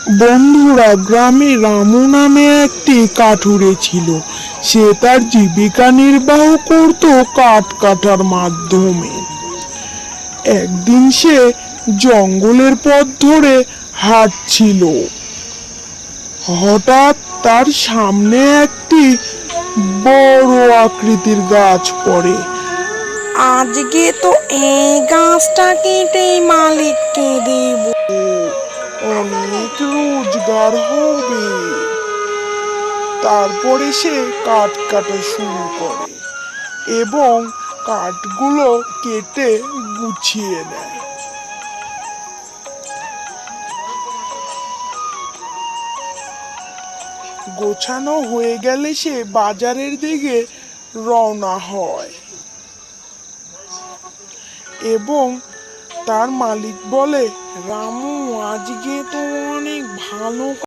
বন্ধুরা, গ্রামে রামু নামে একটি কাঠুরে ছিল। সে তার জীবিকা নির্বাহ করত কাঠ কাটার মাধ্যমে। একদিন সে জঙ্গলের পথ ধরে হাঁটছিল। হঠাৎ তার সামনে একটি বড় আকৃতির গাছ পড়ে। আজকে তো এই গাছটা কেটে মালিককে দেব। অনেক রোজগার হবে। তারপরে সে কাঠ কাটা শুরু করে এবং কাঠগুলো কেটে গুছিয়ে নেয়। গোছানো হয়ে গেলে সে বাজারের দিকে রওনা হয় এবং তার মালিক বলে, রামু, আজকে তো অনেক ভালো